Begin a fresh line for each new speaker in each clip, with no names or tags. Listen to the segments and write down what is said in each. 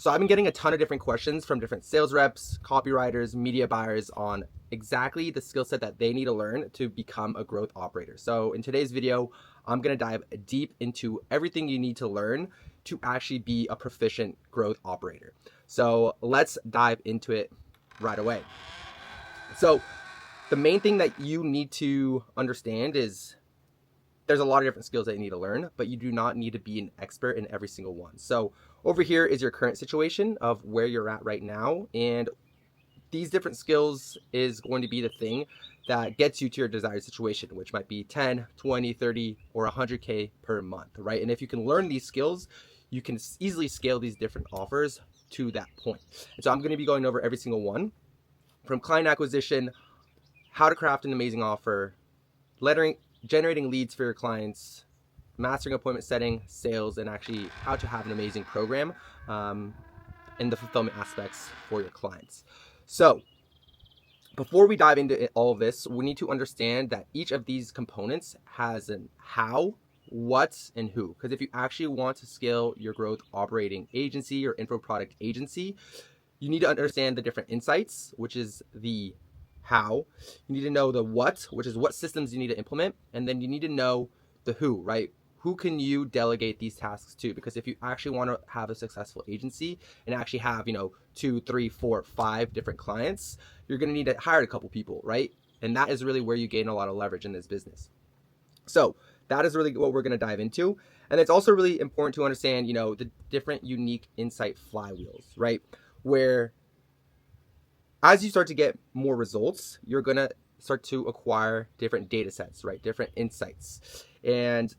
So I've been getting a ton of different questions from different sales reps, copywriters, media buyers on exactly the skill set that they need to learn to become a growth operator. So in today's video, I'm going to dive deep into everything you need to learn to actually be a proficient growth operator. So let's dive into it right away. So the main thing that you need to understand is there's a lot of different skills that you need to learn, but you do not need to be an expert in every single one. So over here is your current situation of where you're at right now. And these different skills is going to be the thing that gets you to your desired situation, which might be 10, 20, 30, or 100K per month, right? And if you can learn these skills, you can easily scale these different offers to that point. And so I'm going to be going over every single one, from client acquisition, how to craft an amazing offer, generating leads for your clients, mastering appointment setting, sales, and actually how to have an amazing program and the fulfillment aspects for your clients. So before we dive into all of this, we need to understand that each of these components has an how, what, and who. Because if you actually want to scale your growth operating agency or info product agency, you need to understand the different insights, which is the how. You need to know the what, which is what systems you need to implement. And then you need to know the who, right? Who can you delegate these tasks to? Because if you actually want to have a successful agency and actually have, 2, 3, 4, 5 different clients, you're going to need to hire a couple people, right? And that is really where you gain a lot of leverage in this business. So that is really what we're going to dive into. And it's also really important to understand, the different unique insight flywheels, right? Where as you start to get more results, you're going to start to acquire different data sets, right? Different insights. And,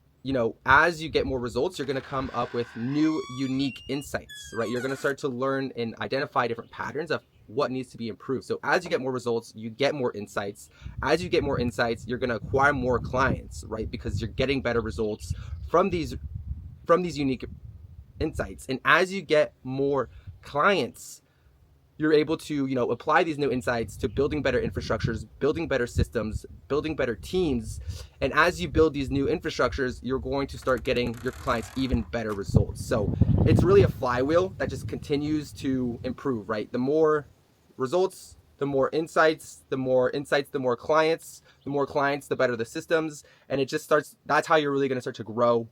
as you get more results, you're going to come up with new, unique insights, right? You're going to start to learn and identify different patterns of what needs to be improved. So as you get more results, you get more insights. As you get more insights, you're going to acquire more clients, right? Because you're getting better results from these unique insights. And as you get more clients, you're able to, apply these new insights to building better infrastructures, building better systems, building better teams. And as you build these new infrastructures, you're going to start getting your clients even better results. So it's really a flywheel that just continues to improve, right? The more results, the more insights, the more clients, the better the systems. And it just starts, that's how you're really going to start to grow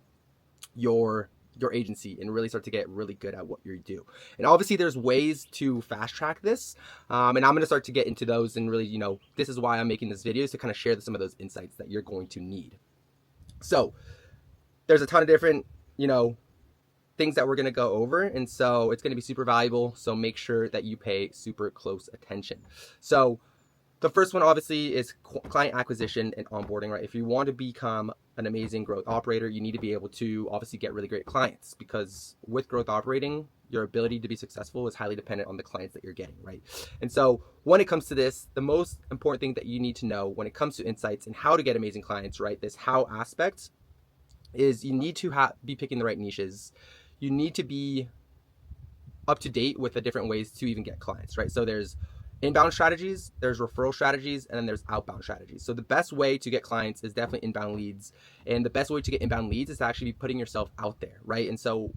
your agency and really start to get really good at what you do. And obviously there's ways to fast track this. And I'm going to start to get into those and really, this is why I'm making this video, is to kind of share some of those insights that you're going to need. So there's a ton of different, things that we're going to go over. And so it's going to be super valuable. So make sure that you pay super close attention. So the first one obviously is client acquisition and onboarding, right? If you want to become an amazing growth operator, you need to be able to obviously get really great clients, because with growth operating, your ability to be successful is highly dependent on the clients that you're getting, right? And so when it comes to this, the most important thing that you need to know when it comes to insights and how to get amazing clients, right? This how aspect is you need to be picking the right niches. You need to be up to date with the different ways to even get clients, right? So there's inbound strategies, there's referral strategies, and then there's outbound strategies. So the best way to get clients is definitely inbound leads. And the best way to get inbound leads is to actually be putting yourself out there, right? And so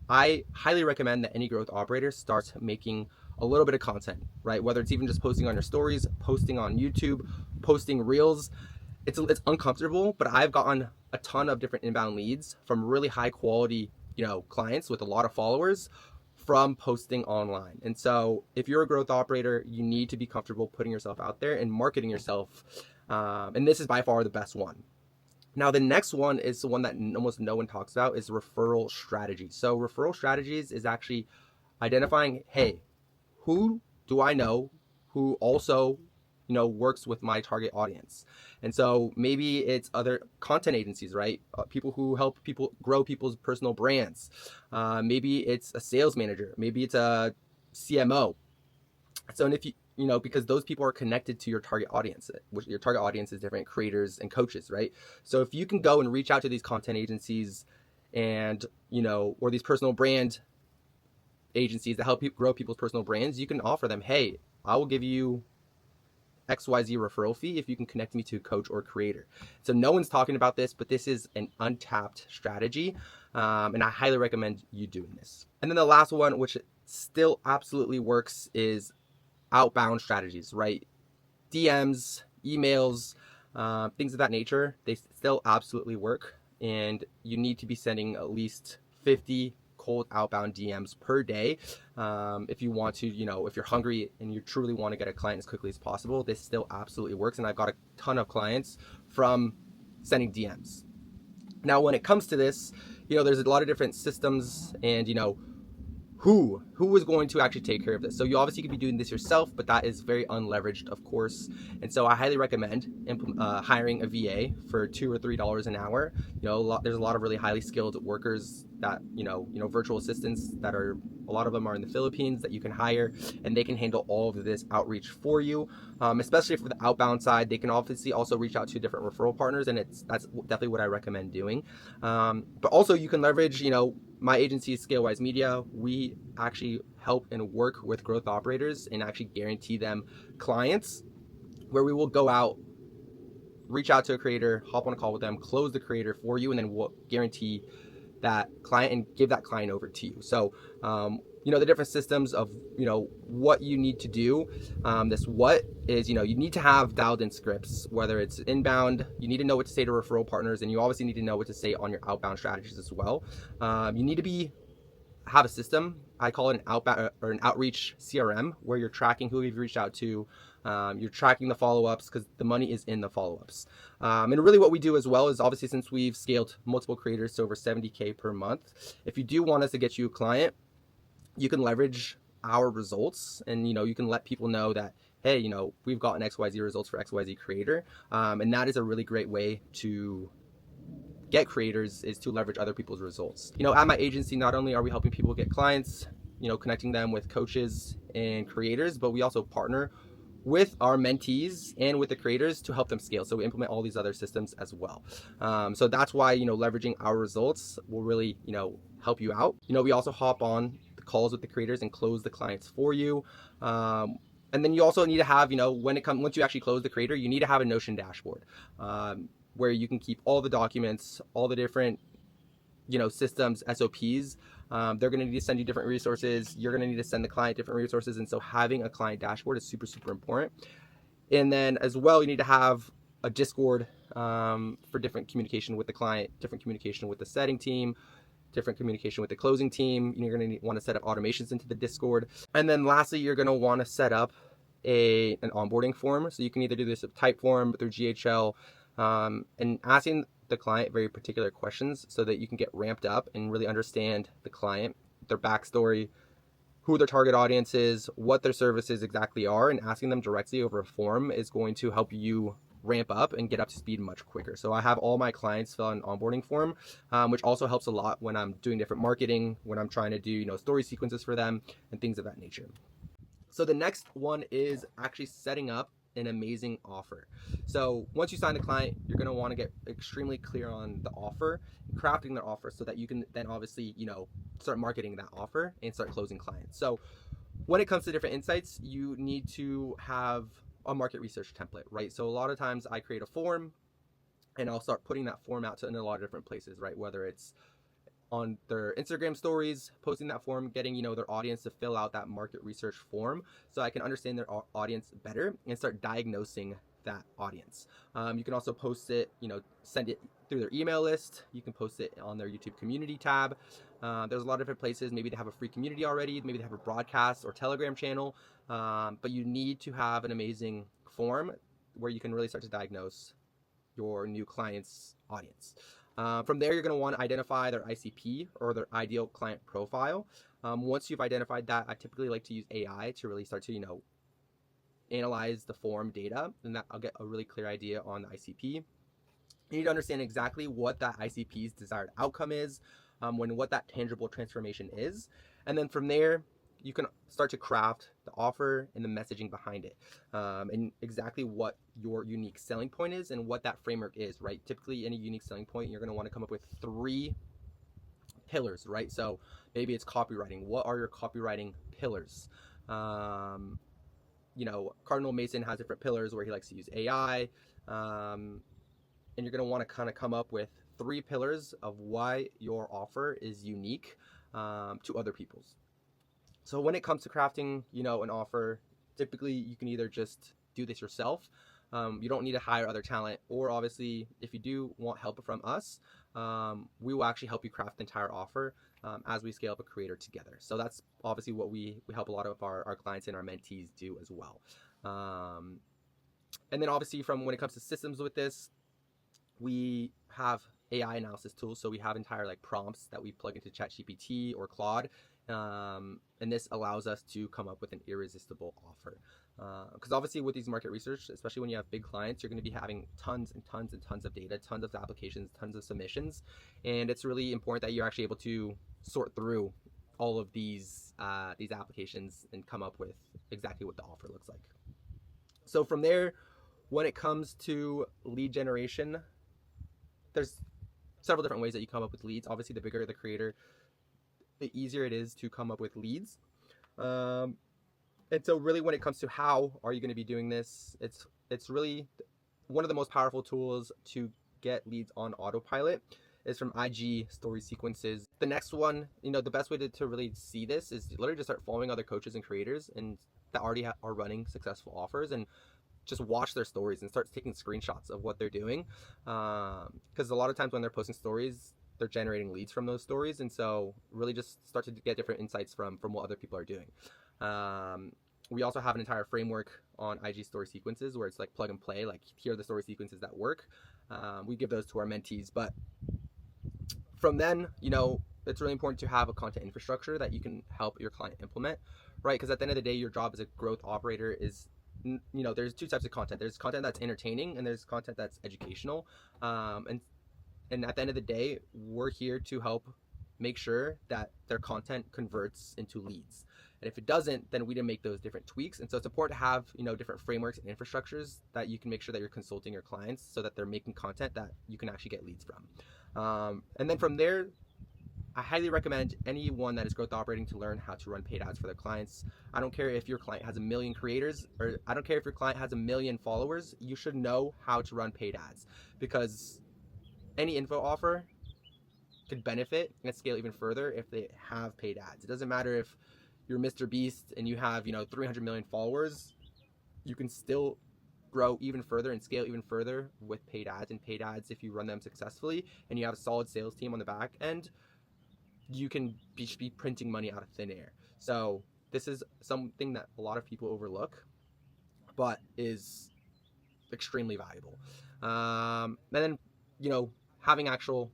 I highly recommend that any growth operator starts making a little bit of content, right? Whether it's even just posting on your stories, posting on YouTube, posting reels. It's uncomfortable, but I've gotten a ton of different inbound leads from really high quality, clients with a lot of followers from posting online. And so if you're a growth operator, you need to be comfortable putting yourself out there and marketing yourself. And this is by far the best one. Now, the next one is the one that almost no one talks about, is referral strategies. So referral strategies is actually identifying, hey, who do I know who also works with my target audience? And so maybe it's other content agencies, right? People who help people grow people's personal brands. Maybe it's a sales manager. Maybe it's a CMO. So, and if because those people are connected to your target audience, which your target audience is different creators and coaches, right? So if you can go and reach out to these content agencies and, or these personal brand agencies that help you grow people's personal brands, you can offer them, hey, I will give you XYZ referral fee if you can connect me to a coach or creator. So no one's talking about this, but this is an untapped strategy. And I highly recommend you doing this. And then the last one, which still absolutely works is outbound strategies, right? DMs, emails, things of that nature, they still absolutely work. And you need to be sending at least 50 cold outbound DMs per day. If you want to, if you're hungry and you truly want to get a client as quickly as possible, this still absolutely works. And I've got a ton of clients from sending DMs. Now, when it comes to this, there's a lot of different systems and, who is going to actually take care of this. So you obviously could be doing this yourself, but that is very unleveraged, of course. And so I highly recommend hiring a VA for $2 or $3 an hour. There's a lot of really highly skilled workers that, virtual assistants that are, a lot of them are in the Philippines that you can hire, and they can handle all of this outreach for you. Especially for the outbound side, they can obviously also reach out to different referral partners, and that's definitely what I recommend doing. But also you can leverage, my agency is ScaleWise Media. We actually help and work with growth operators and actually guarantee them clients, where we will go out, reach out to a creator, hop on a call with them, close the creator for you, and then we'll guarantee that client and give that client over to you. So, the different systems of, what you need to do. You need to have dialed in scripts, whether it's inbound, you need to know what to say to referral partners, and you obviously need to know what to say on your outbound strategies as well. You need to have a system. I call it an outbound or an outreach CRM, where you're tracking who you've reached out to. You're tracking the follow-ups, because the money is in the follow-ups. And really what we do as well is, obviously, since we've scaled multiple creators to over 70K per month, if you do want us to get you a client, you can leverage our results, and you can let people know that, hey, we've gotten XYZ results for XYZ creator. And that is a really great way to get creators, is to leverage other people's results. At my agency, not only are we helping people get clients, connecting them with coaches and creators, but we also partner with our mentees and with the creators to help them scale. So we implement all these other systems as well. So that's why, leveraging our results will really, help you out. We also hop on the calls with the creators and close the clients for you. And then you also need to have, once you actually close the creator, you need to have a Notion dashboard, where you can keep all the documents, all the different, systems, SOPs. They're going to need to send you different resources. You're going to need to send the client different resources. And so having a client dashboard is super, super important. And then as well, you need to have a Discord for different communication with the client, different communication with the setting team, different communication with the closing team. You're going to want to set up automations into the Discord. And then lastly, you're going to want to set up an onboarding form. So you can either do this with Typeform, through GHL, and asking the client very particular questions so that you can get ramped up and really understand the client, their backstory, who their target audience is, what their services exactly are, and asking them directly over a form is going to help you ramp up and get up to speed much quicker. So I have all my clients fill out an onboarding form, which also helps a lot when I'm doing different marketing, when I'm trying to do, story sequences for them and things of that nature. So the next one is actually setting up an amazing offer. So once you sign the client, you're going to want to get extremely clear on the offer, crafting their offer, so that you can then obviously, start marketing that offer and start closing clients. So when it comes to different insights, you need to have a market research template, right? So a lot of times I create a form and I'll start putting that form out to in a lot of different places, right? Whether it's on their Instagram stories, posting that form, getting, their audience to fill out that market research form so I can understand their audience better and start diagnosing that audience. You can also post it, send it through their email list. You can post it on their YouTube community tab. There's a lot of different places. Maybe they have a free community already. Maybe they have a broadcast or Telegram channel. But you need to have an amazing form where you can really start to diagnose your new client's audience. From there, you're going to want to identify their ICP, or their ideal client profile. Once you've identified that, I typically like to use AI to really start to, analyze the form data, and that I'll get a really clear idea on the ICP. You need to understand exactly what that ICP's desired outcome is, what that tangible transformation is. And then from there, you can start to craft the offer and the messaging behind it, and exactly what your unique selling point is and what that framework is, right? Typically, any unique selling point, you're going to want to come up with 3 pillars, right? So maybe it's copywriting. What are your copywriting pillars? Cardinal Mason has different pillars where he likes to use AI, and you're going to want to kind of come up with 3 pillars of why your offer is unique to other people's. So when it comes to crafting, an offer, typically you can either just do this yourself. You don't need to hire other talent, or obviously if you do want help from us, we will actually help you craft the entire offer as we scale up a creator together. So that's obviously what we help a lot of our clients and our mentees do as well. And then obviously from when it comes to systems with this, we have AI analysis tools. So we have entire prompts that we plug into ChatGPT or Claude. And this allows us to come up with an irresistible offer. Because obviously with these market research, especially when you have big clients, you're going to be having tons and tons and tons of data, tons of applications, tons of submissions. And it's really important that you're actually able to sort through all of these applications and come up with exactly what the offer looks like. So from there, when it comes to lead generation, there's several different ways that you come up with leads. Obviously, the bigger the creator, the easier it is to come up with leads. And so really when it comes to how are you going to be doing this, it's really one of the most powerful tools to get leads on autopilot is from IG story sequences. The next one, the best way to really see this is literally just start following other coaches and creators and that already are running successful offers, and just watch their stories and start taking screenshots of what they're doing. Because a lot of times when they're posting stories, they're generating leads from those stories. And so really just start to get different insights from what other people are doing. We also have an entire framework on IG story sequences where it's like plug and play, like here are the story sequences that work. We give those to our mentees. But from then, it's really important to have a content infrastructure that you can help your client implement, right? Because at the end of the day, your job as a growth operator is, there's two types of content. There's content that's entertaining and there's content that's educational. And at the end of the day, we're here to help make sure that their content converts into leads. And if it doesn't, then we didn't make those different tweaks. And so it's important to have, different frameworks and infrastructures that you can make sure that you're consulting your clients so that they're making content that you can actually get leads from. And then from there, I highly recommend anyone that is growth operating to learn how to run paid ads for their clients. I don't care if your client has 1 million creators, or I don't care if your client has 1 million followers, you should know how to run paid ads, because any info offer could benefit and scale even further if they have paid ads. It doesn't matter if you're Mr. Beast and you have 300 million followers, you can still grow even further and scale even further with paid ads. And paid ads, if you run them successfully and you have a solid sales team on the back end, you can be printing money out of thin air. So this is something that a lot of people overlook, but is extremely valuable. And then, having actual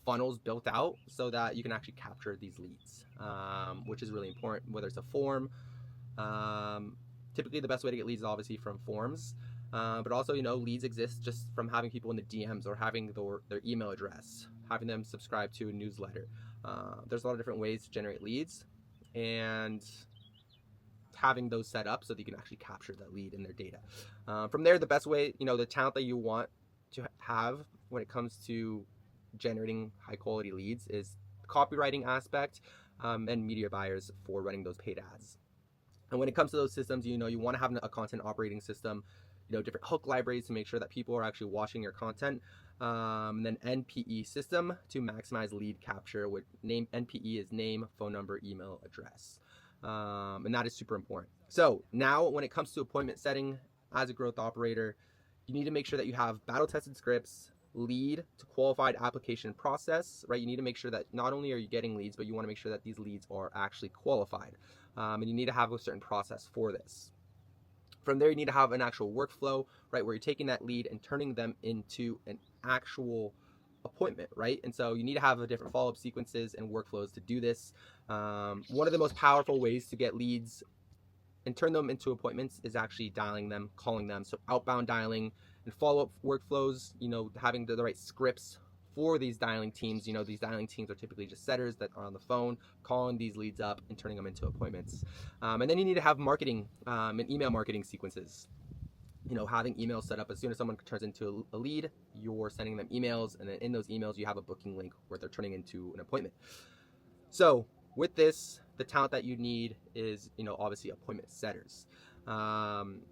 funnels built out so that you can actually capture these leads, which is really important, whether it's a form. Typically the best way to get leads is obviously from forms, but also, leads exist just from having people in the DMs or having their email address, having them subscribe to a newsletter. There's a lot of different ways to generate leads, and having those set up so that you can actually capture that lead in their data. From there, the best way, the talent that you want to have when it comes to generating high quality leads is copywriting aspect, and media buyers for running those paid ads. And when it comes to those systems, you want to have a content operating system, different hook libraries to make sure that people are actually watching your content. And then NPE system to maximize lead capture, with NPE is name, phone number, email address. And that is super important. So now when it comes to appointment setting as a growth operator, you need to make sure that you have battle tested scripts, lead to qualified application process, right? You need to make sure that not only are you getting leads, but you want to make sure that these leads are actually qualified. And you need to have a certain process for this. From there, you need to have an actual workflow, right, where you're taking that lead and turning them into an actual appointment, right? And so you need to have a different follow-up sequences and workflows to do this. One of the most powerful ways to get leads and turn them into appointments is actually dialing them, calling them. So outbound dialing and follow-up workflows, having the right scripts for these dialing teams. These dialing teams are typically just setters that are on the phone, calling these leads up and turning them into appointments. And then you need to have marketing and email marketing sequences. Having emails set up as soon as someone turns into a lead, you're sending them emails, and then in those emails you have a booking link where they're turning into an appointment. So with this, the talent that you need is, obviously appointment setters. And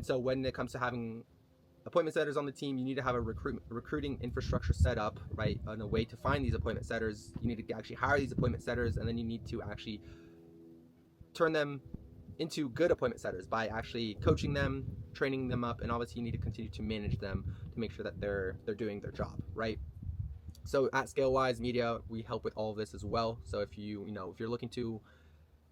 so when it comes to having appointment setters on the team, you need to have a recruiting infrastructure set up, right? And a way to find these appointment setters. You need to actually hire these appointment setters, and then you need to actually turn them into good appointment setters by actually coaching them, training them up, and obviously you need to continue to manage them to make sure that they're doing their job, right? So at ScaleWise Media, we help with all of this as well. So if if you're looking to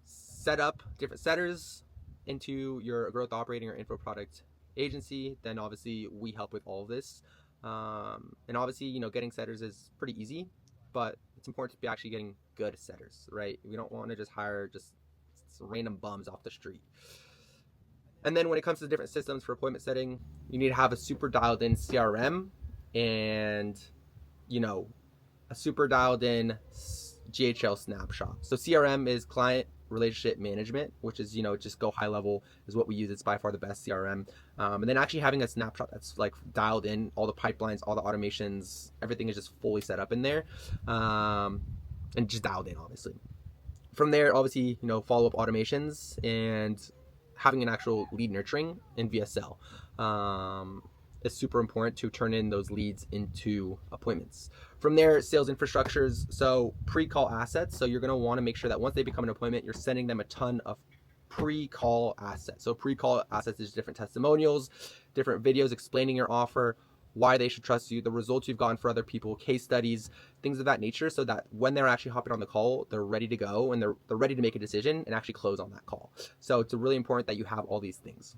set up different setters into your growth operating or info product agency, then obviously we help with all of this. And obviously, getting setters is pretty easy, but it's important to be actually getting good setters, right? We don't want to just hire just random bums off the street. And then when it comes to different systems for appointment setting, you need to have a super dialed in CRM and a super dialed in GHL snapshot. So CRM is client relationship management, which is, just go high level is what we use. It's by far the best CRM. And then actually having a snapshot that's like dialed in, all the pipelines, all the automations, everything is just fully set up in there, and just dialed in, obviously. From there, obviously, follow-up automations and having an actual lead nurturing in VSL. It's super important to turn in those leads into appointments. From there, sales infrastructures, so pre-call assets. So you're going to want to make sure that once they become an appointment, you're sending them a ton of pre-call assets. So pre-call assets is different testimonials, different videos explaining your offer, why they should trust you, the results you've gotten for other people, case studies, things of that nature, so that when they're actually hopping on the call, they're ready to go and they're ready to make a decision and actually close on that call. So it's really important that you have all these things.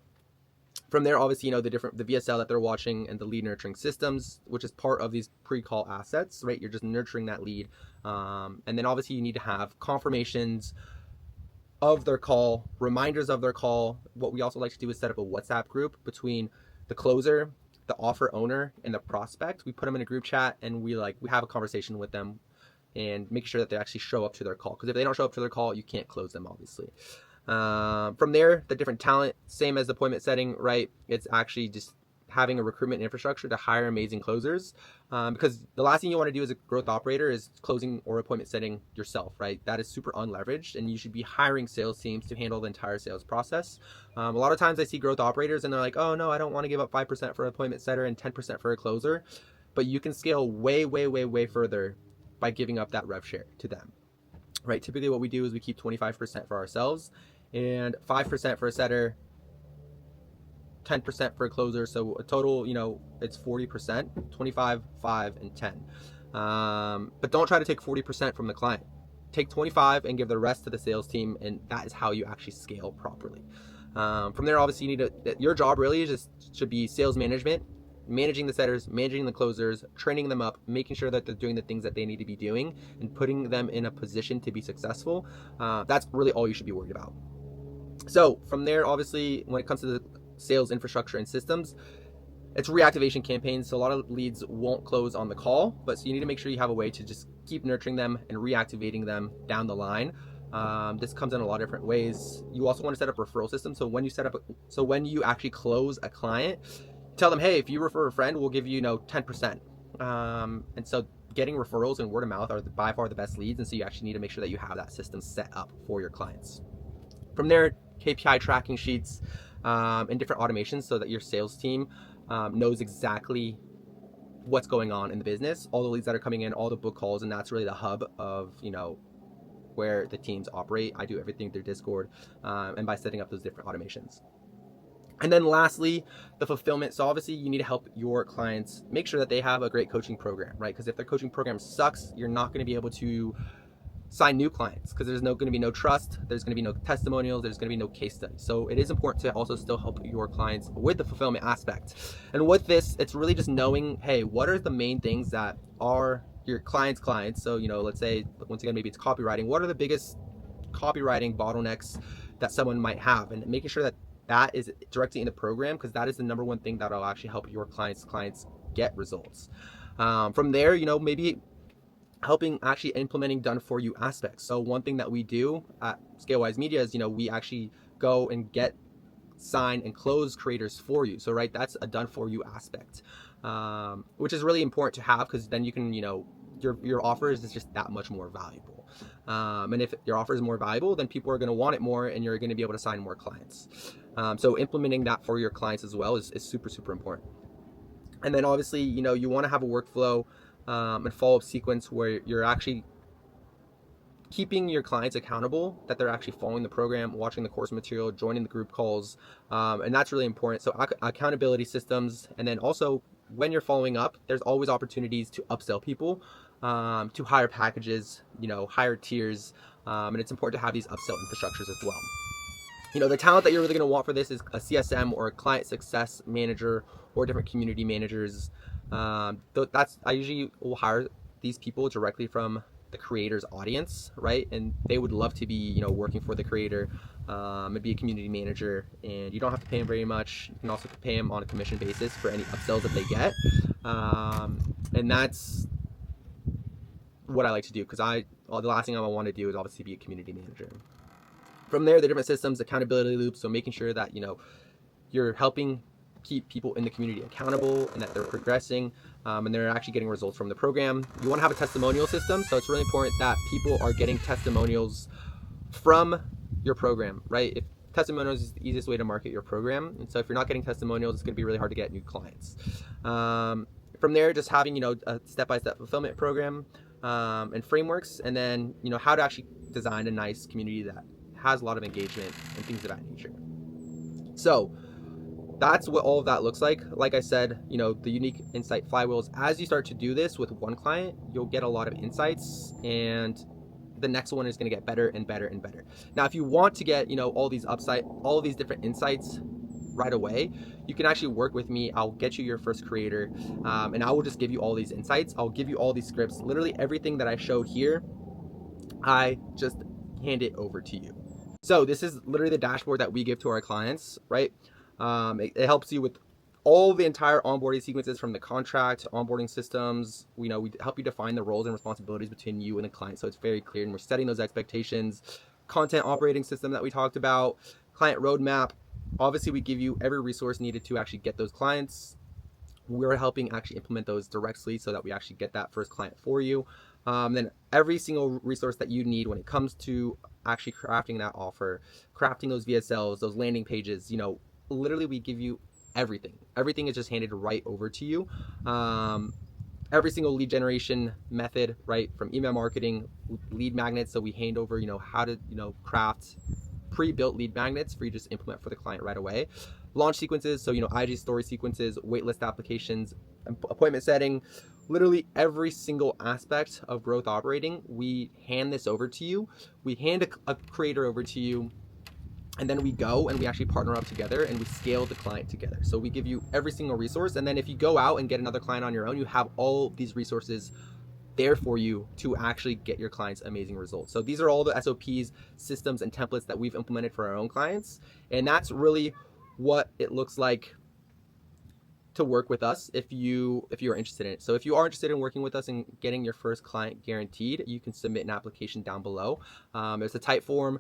From there, obviously, the VSL that they're watching and the lead nurturing systems, which is part of these pre-call assets, right? You're just nurturing that lead. And then obviously you need to have confirmations of their call, reminders of their call. What we also like to do is set up a WhatsApp group between the closer, the offer owner, and the prospect. We put them in a group chat and we have a conversation with them and make sure that they actually show up to their call. Because if they don't show up to their call, you can't close them, obviously. From there, the different talent, same as the appointment setting, right? It's actually just having a recruitment infrastructure to hire amazing closers, because the last thing you want to do as a growth operator is closing or appointment setting yourself, right? That is super unleveraged, and you should be hiring sales teams to handle the entire sales process. A lot of times I see growth operators and they're like, oh no, I don't want to give up 5% for an appointment setter and 10% for a closer, but you can scale way, way, way, way further by giving up that rev share to them, right? Typically what we do is we keep 25% for ourselves and 5% for a setter, 10% for a closer. So a total, it's 40%, 25, 5, and 10. But don't try to take 40% from the client. Take 25 and give the rest to the sales team, and that is how you actually scale properly. From there, obviously, your job really should be sales management, managing the setters, managing the closers, training them up, making sure that they're doing the things that they need to be doing, and putting them in a position to be successful. That's really all you should be worried about. So from there, obviously, when it comes to the sales infrastructure and systems, it's reactivation campaigns. So a lot of leads won't close on the call, but so you need to make sure you have a way to just keep nurturing them and reactivating them down the line. This comes in a lot of different ways. You also want to set up referral systems. So when you actually close a client, tell them, hey, if you refer a friend, we'll give you 10%. And so getting referrals and word of mouth are by far the best leads. And so you actually need to make sure that you have that system set up for your clients. From there, KPI tracking sheets and different automations so that your sales team knows exactly what's going on in the business, all the leads that are coming in, all the book calls, and that's really the hub of where the teams operate. I do everything through Discord and by setting up those different automations. And then lastly, the fulfillment. So obviously you need to help your clients make sure that they have a great coaching program, right? Because if their coaching program sucks, you're not going to be able to sign new clients because there's going to be no trust, there's going to be no testimonials, there's going to be no case studies. So it is important to also still help your clients with the fulfillment aspect. And with this, it's really just knowing, hey, what are the main things that are your clients' So, let's say, once again, maybe it's copywriting. What are the biggest copywriting bottlenecks that someone might have? And making sure that that is directly in the program, because that is the number one thing that will actually help your clients get results. From there, maybe helping actually implementing done for you aspects. So one thing that we do at ScaleWise Media is, we actually go and get, sign, and close creators for you. So, right, that's a done for you aspect, which is really important to have, because then you can, your offer is just that much more valuable. And if your offer is more valuable, then people are going to want it more and you're going to be able to sign more clients. So implementing that for your clients as well is super, super important. And then obviously, you want to have a workflow and follow-up sequence where you're actually keeping your clients accountable, that they're actually following the program, watching the course material, joining the group calls, and that's really important. So accountability systems, and then also when you're following up, there's always opportunities to upsell people, to higher packages, higher tiers, and it's important to have these upsell infrastructures as well. The talent that you're really going to want for this is a CSM or a client success manager or different community managers. I usually will hire these people directly from the creator's audience, right? And they would love to be, working for the creator, and be a community manager. And you don't have to pay them very much. You can also pay them on a commission basis for any upsells that they get. And that's what I like to do, because the last thing I want to do is obviously be a community manager. From there, the different systems, accountability loops, so making sure that, you're helping keep people in the community accountable and that they're progressing, and they're actually getting results from the program. You want to have a testimonial system, so it's really important that people are getting testimonials from your program, right? If testimonials is the easiest way to market your program, and so if you're not getting testimonials, it's going to be really hard to get new clients. From there, just having, a step-by-step fulfillment program, and frameworks, and then, how to actually design a nice community that has a lot of engagement and things of that nature. So that's what all of that looks like. Like I said, the unique insight flywheels, as you start to do this with one client, you'll get a lot of insights, and the next one is going to get better and better and better. Now, if you want to get, all of these different insights right away, you can actually work with me. I'll get you your first creator, and I will just give you all these insights. I'll give you all these scripts. Literally everything that I show here, I just hand it over to you. So this is literally the dashboard that we give to our clients, right? It helps you with all the entire onboarding sequences, from the contract, onboarding systems. We help you define the roles and responsibilities between you and the client, so it's very clear, and we're setting those expectations. Content operating system that we talked about, client roadmap. Obviously, we give you every resource needed to actually get those clients. We're helping actually implement those directly so that we actually get that first client for you. Then every single resource that you need when it comes to actually crafting that offer, crafting those VSLs, those landing pages, literally we give you everything. Everything is just handed right over to you. Every single lead generation method, right, from email marketing, lead magnets. So we hand over, how to, craft pre-built lead magnets for you to just implement for the client right away. Launch sequences, so IG story sequences, waitlist applications, appointment setting, literally every single aspect of growth operating, we hand this over to you. We hand a creator over to you, and then we go and we actually partner up together and we scale the client together. So we give you every single resource, and then if you go out and get another client on your own, you have all these resources there for you to actually get your clients amazing results. So these are all the SOPs, systems, and templates that we've implemented for our own clients, and that's really what it looks like to work with us if you are interested in it. So if you are interested in working with us and getting your first client guaranteed, you can submit an application down below. It's a type form.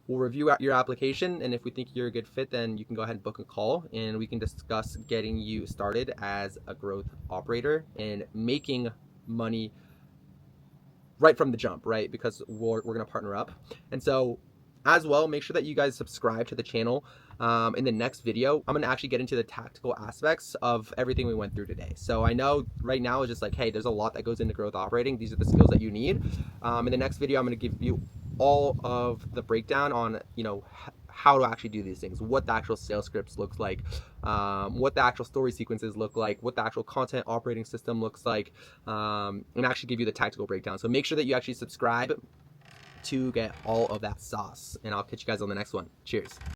We'll review out your application, and if we think you're a good fit, then you can go ahead and book a call, and we can discuss getting you started as a growth operator and making money right from the jump, right? Because we're going to partner up. And so as well, make sure that you guys subscribe to the channel. In the next video, I'm going to actually get into the tactical aspects of everything we went through today. So I know right now it's just like, hey, there's a lot that goes into growth operating. These are the skills that you need. In the next video, I'm going to give you all of the breakdown on, how to actually do these things, what the actual sales scripts looks like, what the actual story sequences look like, what the actual content operating system looks like, and actually give you the tactical breakdown. So make sure that you actually subscribe to get all of that sauce, and I'll catch you guys on the next one. Cheers.